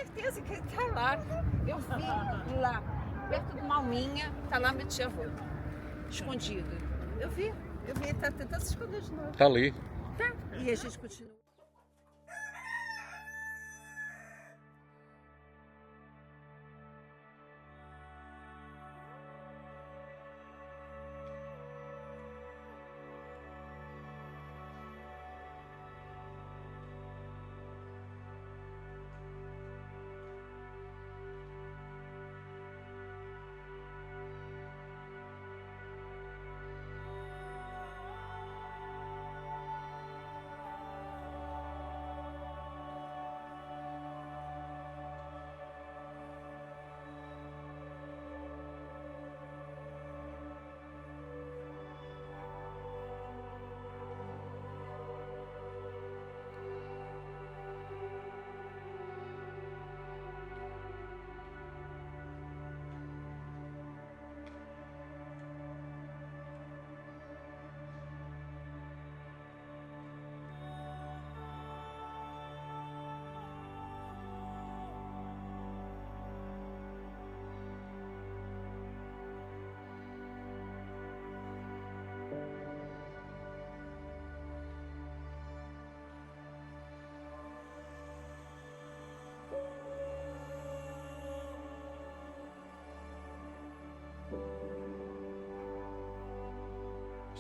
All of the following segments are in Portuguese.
certeza que ele está lá. Eu vi lá, perto de uma alminha, está lá meu tio-avô, escondido. Eu vi, ele está tentando se esconder de novo. Está ali. Tá. E a gente continua.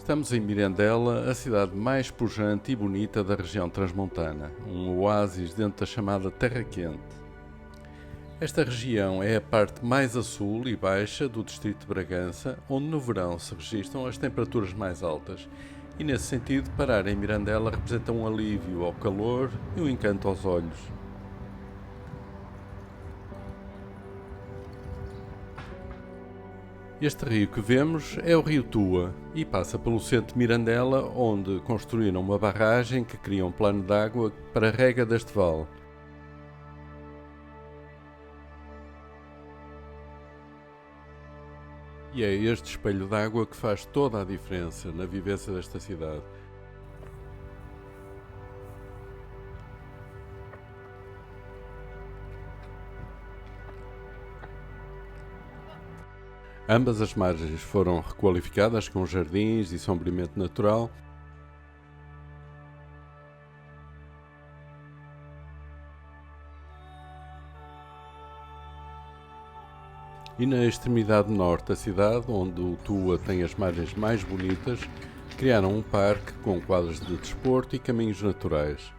Estamos em Mirandela, a cidade mais pujante e bonita da região transmontana, um oásis dentro da chamada Terra Quente. Esta região é a parte mais a sul e baixa do distrito de Bragança, onde no verão se registram as temperaturas mais altas, e nesse sentido parar em Mirandela representa um alívio ao calor e um encanto aos olhos. Este rio que vemos é o rio Tua e passa pelo centro de Mirandela, onde construíram uma barragem que cria um plano de água para a rega deste vale. E é este espelho de água que faz toda a diferença na vivência desta cidade. Ambas as margens foram requalificadas com jardins e sombreamento natural. E na extremidade norte da cidade, onde o Tua tem as margens mais bonitas, criaram um parque com quadras de desporto e caminhos naturais.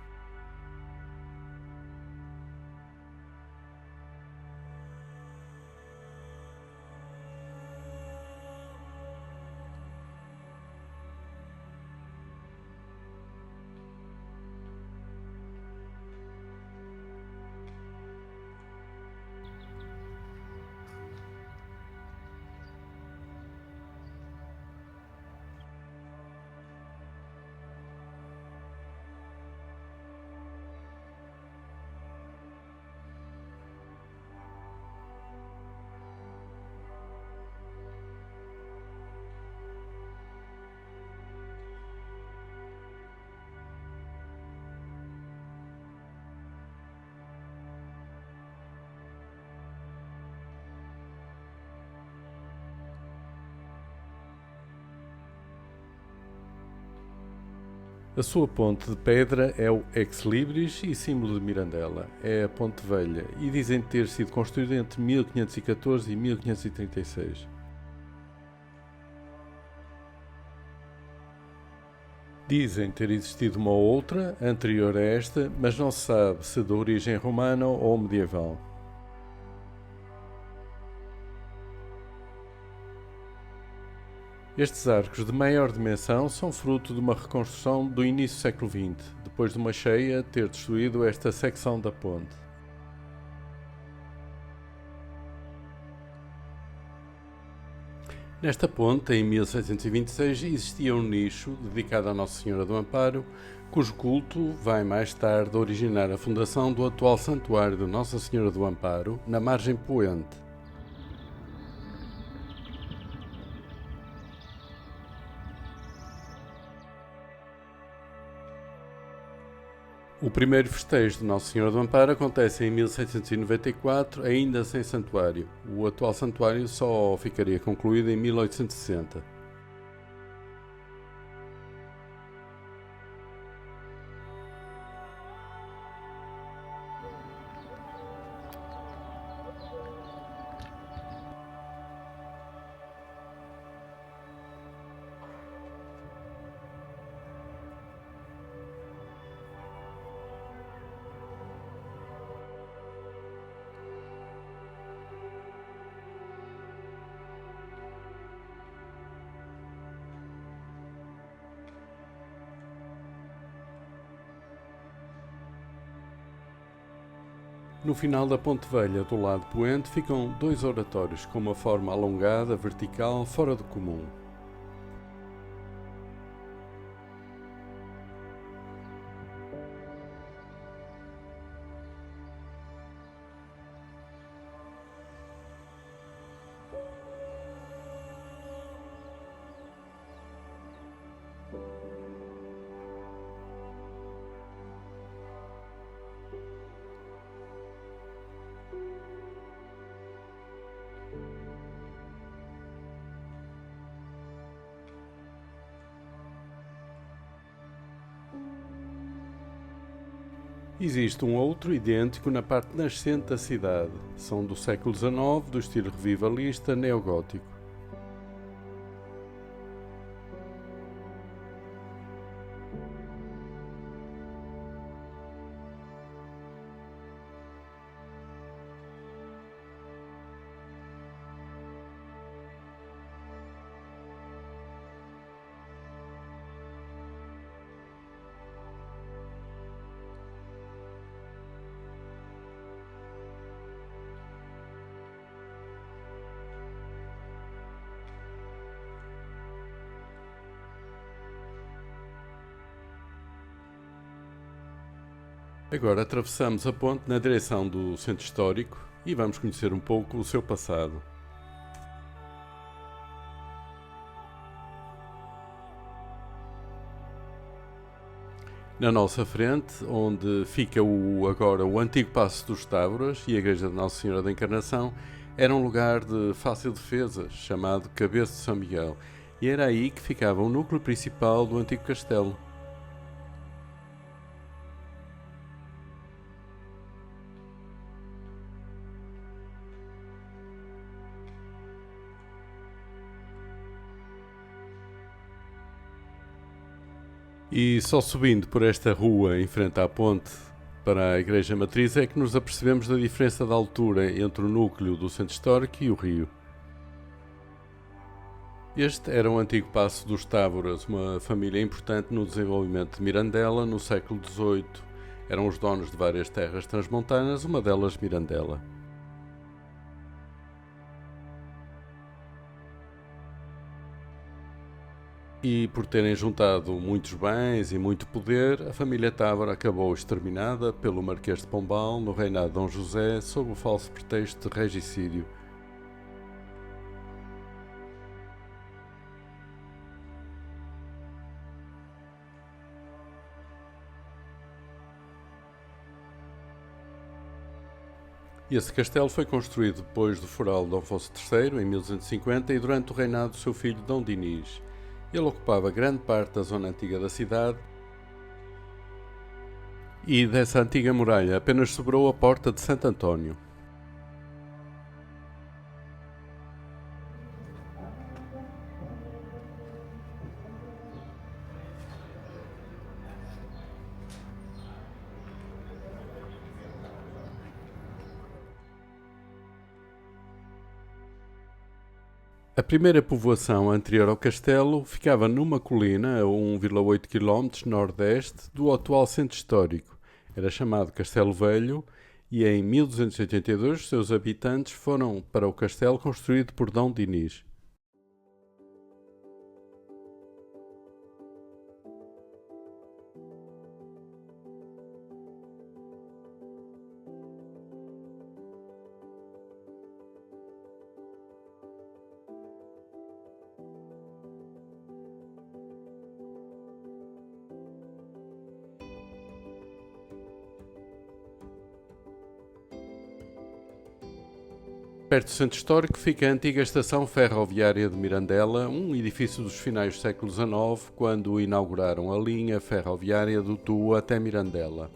A sua ponte de pedra é o Ex Libris e símbolo de Mirandela. É a Ponte Velha e dizem ter sido construída entre 1514 e 1536. Dizem ter existido uma outra, anterior a esta, mas não se sabe se de origem romana ou medieval. Estes arcos de maior dimensão são fruto de uma reconstrução do início do século XX, depois de uma cheia ter destruído esta secção da ponte. Nesta ponte, em 1626, existia um nicho dedicado a Nossa Senhora do Amparo, cujo culto vai mais tarde originar a fundação do atual Santuário de Nossa Senhora do Amparo, na margem poente. O primeiro festejo de Nossa Senhora do Amparo acontece em 1794, ainda sem santuário. O atual santuário só ficaria concluído em 1860. No final da Ponte Velha, do lado poente, ficam dois oratórios com uma forma alongada, vertical, fora do comum. Existe um outro idêntico na parte nascente da cidade. São do século XIX, do estilo revivalista neogótico. Agora atravessamos a ponte na direção do centro histórico e vamos conhecer um pouco o seu passado. Na nossa frente, onde fica agora o antigo Paço dos Távoras e a Igreja de Nossa Senhora da Encarnação, era um lugar de fácil defesa, chamado Cabeço de São Miguel, e era aí que ficava o núcleo principal do antigo castelo. E só subindo por esta rua em frente à ponte para a Igreja Matriz é que nos apercebemos da diferença de altura entre o núcleo do centro histórico e o rio. Este era o antigo Paço dos Távoras, uma família importante no desenvolvimento de Mirandela no século XVIII. Eram os donos de várias terras transmontanas, uma delas Mirandela. E por terem juntado muitos bens e muito poder, a família Távora acabou exterminada pelo Marquês de Pombal no reinado de Dom José sob o falso pretexto de regicídio. Esse castelo foi construído depois do funeral de Dom Afonso III, em 1250, e durante o reinado do seu filho Dom Dinis. Ele ocupava grande parte da zona antiga da cidade e dessa antiga muralha apenas sobrou a porta de Santo António. A primeira povoação anterior ao castelo ficava numa colina a 1,8 km nordeste do atual centro histórico. Era chamado Castelo Velho e em 1282 seus habitantes foram para o castelo construído por Dom Dinis. Perto do centro histórico fica a antiga estação ferroviária de Mirandela, um edifício dos finais do século XIX, quando inauguraram a linha ferroviária do Douro até Mirandela.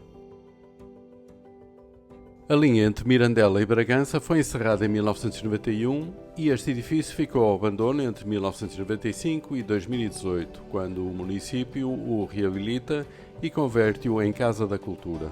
A linha entre Mirandela e Bragança foi encerrada em 1991 e este edifício ficou ao abandono entre 1995 e 2018, quando o município o reabilita e converte-o em Casa da Cultura.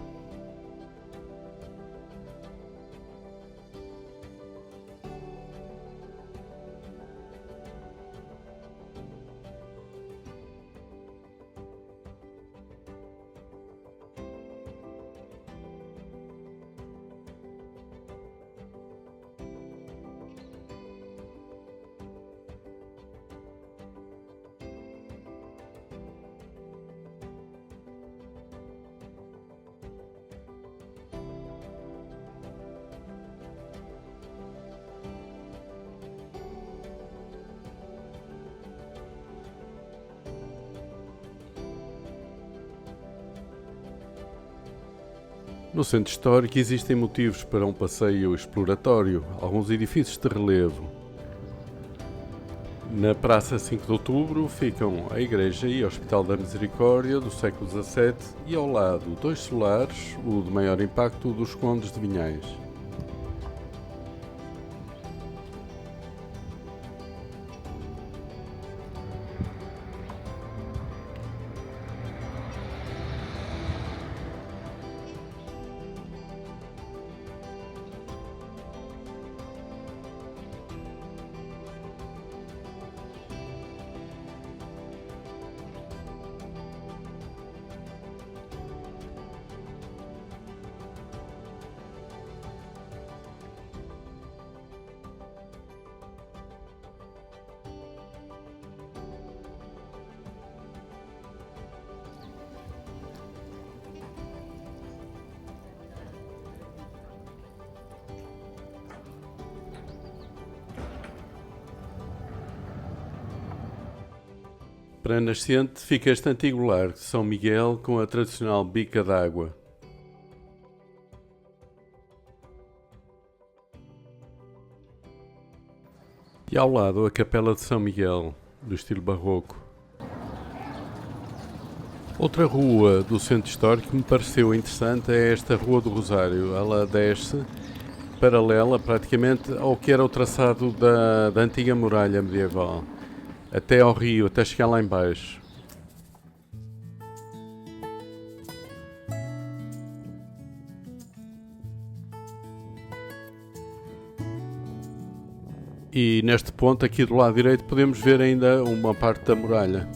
No centro histórico existem motivos para um passeio exploratório, alguns edifícios de relevo. Na Praça 5 de Outubro ficam a Igreja e o Hospital da Misericórdia do século XVII e ao lado dois solares, o de maior impacto dos Condes de Vinhais. Para a nascente fica este antigo largo de São Miguel com a tradicional bica d'água. E ao lado a Capela de São Miguel, do estilo barroco. Outra rua do centro histórico que me pareceu interessante é esta Rua do Rosário. Ela desce paralela praticamente ao que era o traçado da antiga muralha medieval, até ao rio, até chegar lá em baixo. E neste ponto aqui do lado direito podemos ver ainda uma parte da muralha.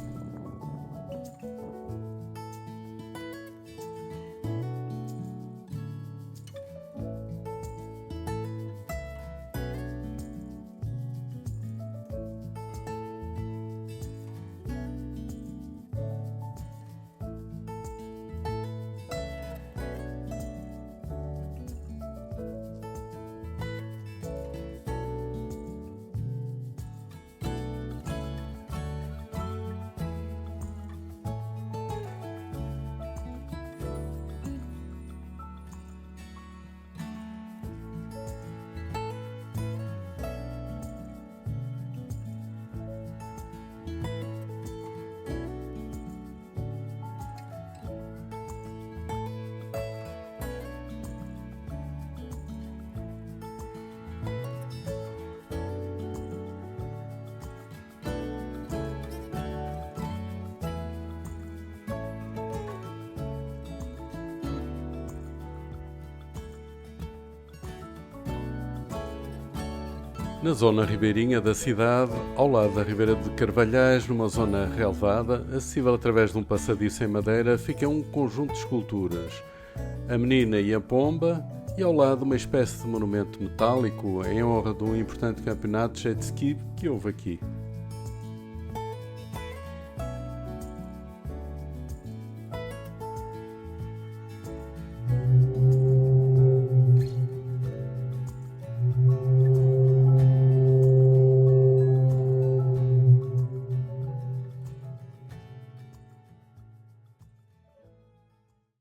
Na zona ribeirinha da cidade, ao lado da Ribeira de Carvalhais, numa zona relevada, acessível através de um passadiço em madeira, fica um conjunto de esculturas, a Menina e a Pomba, e ao lado uma espécie de monumento metálico em honra de um importante campeonato de jet ski que houve aqui.